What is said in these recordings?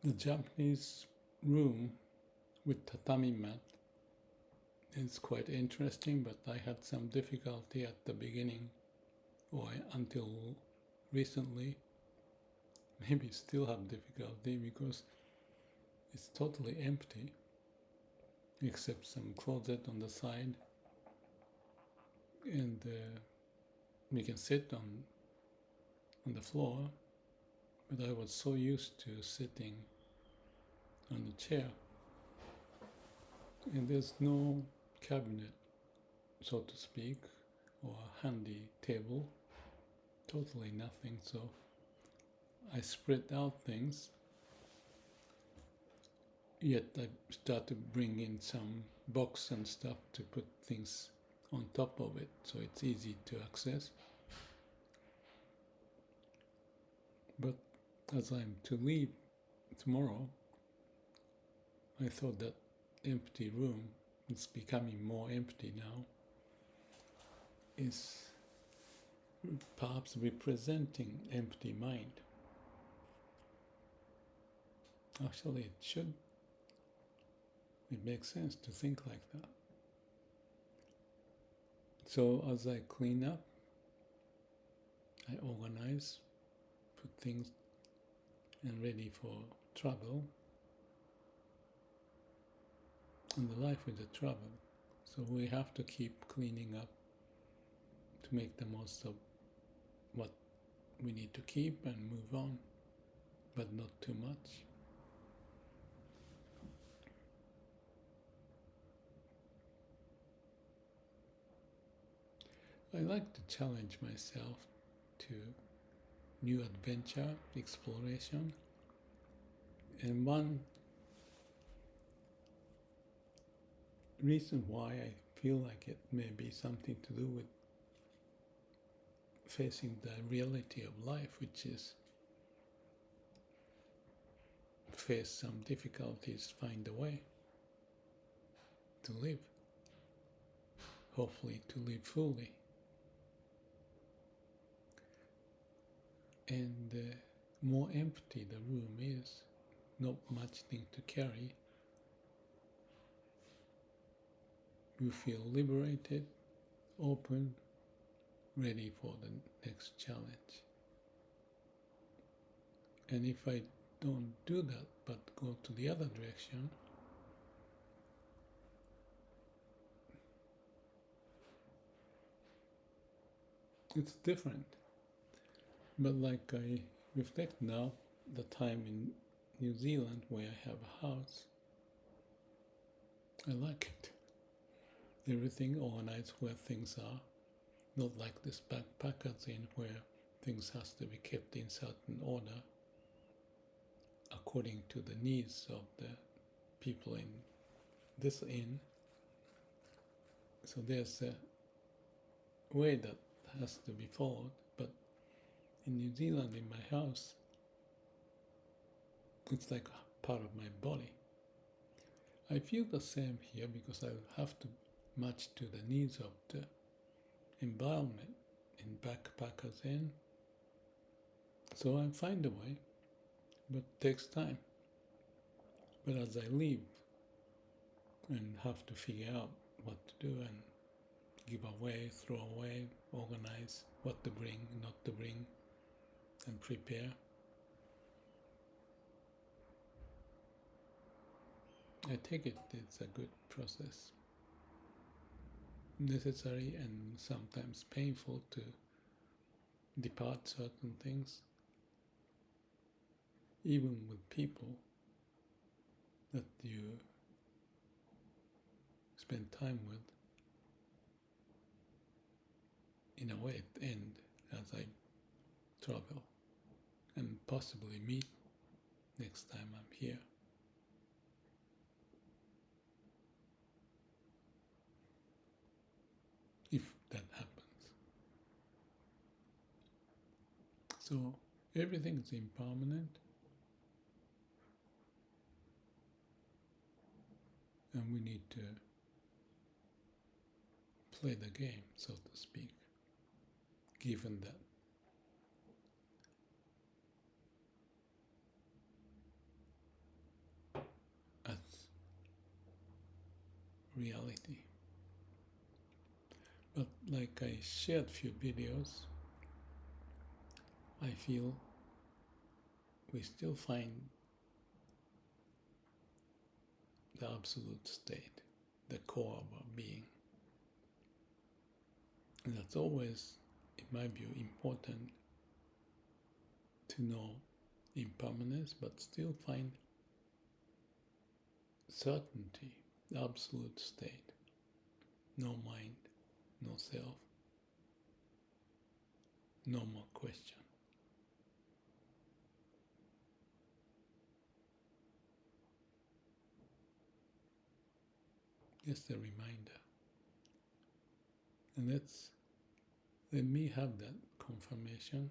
The Japanese room with tatami mat is quite interesting, but I had some difficulty at the beginning, or until recently. Maybe still have difficulty because it's totally empty, except some closet on the side, and we can sit on the floor. But I was so used to sitting on a chair, and there's no cabinet, so to speak, or a handy table, totally nothing. So I spread out things, yet I start to bring in some box and stuff to put things on top of it so it's easy to access. But as I'm to leave tomorrow, I thought that empty room, it's becoming more empty now, is perhaps representing empty mind. Actually, it makes sense to think like that. So as I clean up, I organize, put things and ready for travel. And the life is a travel. So we have to keep cleaning up to make the most of what we need to keep and move on, but not too much. I like to challenge myself to new adventure, exploration. And one reason why I feel like it may be something to do with facing the reality of life, which is face some difficulties, find a way to live, hopefully to live fully. And more empty the room is, not much thing to carry, you feel liberated, open, ready for the next challenge. And if I don't do that, but go to the other direction, it's different. But like I reflect now, the time in New Zealand where I have a house, I like it. Everything organized where things are, not like this backpackers inn where things has to be kept in certain order according to the needs of the people in this inn. So there's a way that has to be followed, but in New Zealand, in my house, it's like a part of my body. I feel the same here because I have to match to the needs of the environment in backpackers inn. So I find a way, but it takes time. But as I leave and have to figure out what to do and give away, throw away, organize what to bring, not to bring, and prepare, I take it's a good process. Necessary and sometimes painful to depart certain things, even with people that you spend time with. In a way, it ends as I travel and possibly meet next time I'm here. If that happens. So everything is impermanent, and we need to play the game, so to speak, given that reality. But like I shared few videos, I feel we still find the absolute state, the core of our being. And that's always, in my view, important to know impermanence, but still find certainty, the absolute state. No mind, no self, no more question. Just a reminder. And let me have that confirmation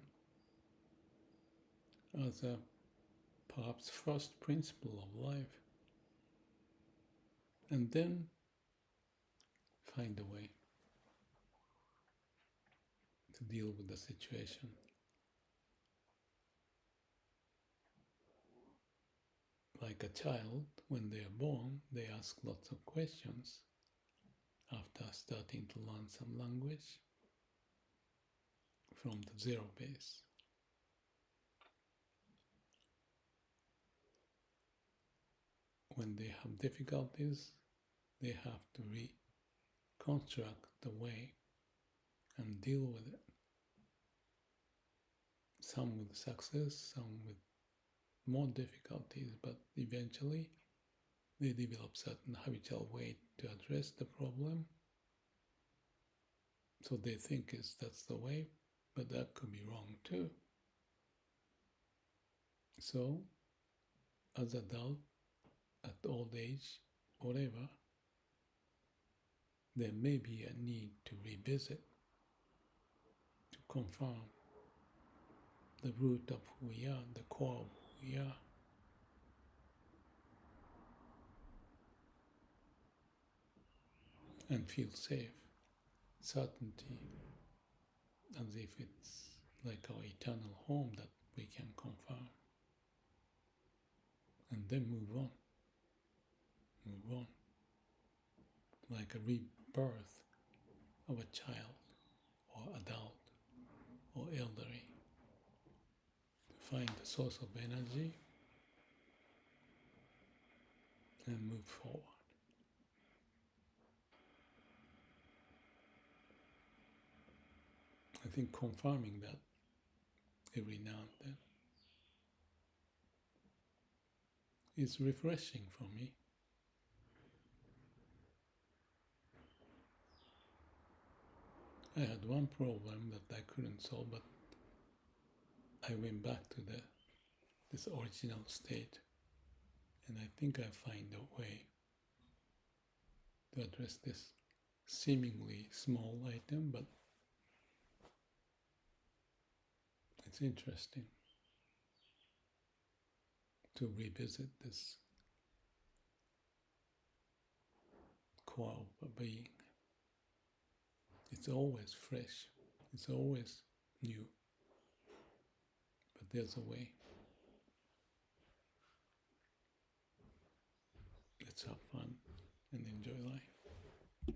as a perhaps first principle of life, and then find a way to deal with the situation. Like a child, when they are born, they ask lots of questions after starting to learn some language from the zero base. When they have difficulties, they have to reconstruct the way and deal with it. Some with success, some with more difficulties, but eventually they develop certain habitual way to address the problem. So they think that's the way, but that could be wrong too. So, as adult, at old age, whatever, there may be a need to revisit, to confirm the root of who we are, the core of who we are. And feel safe, certainty, as if it's like our eternal home that we can confirm. And then move on, like a rebirth of a child or adult or elderly, to find the source of energy and move forward. I think confirming that every now and then is refreshing for me. I had one problem that I couldn't solve, but I went back to this original state, and I think I find a way to address this seemingly small item, but it's interesting to revisit this core of a being. It's always fresh, it's always new, but there's a way. Let's have fun and enjoy life.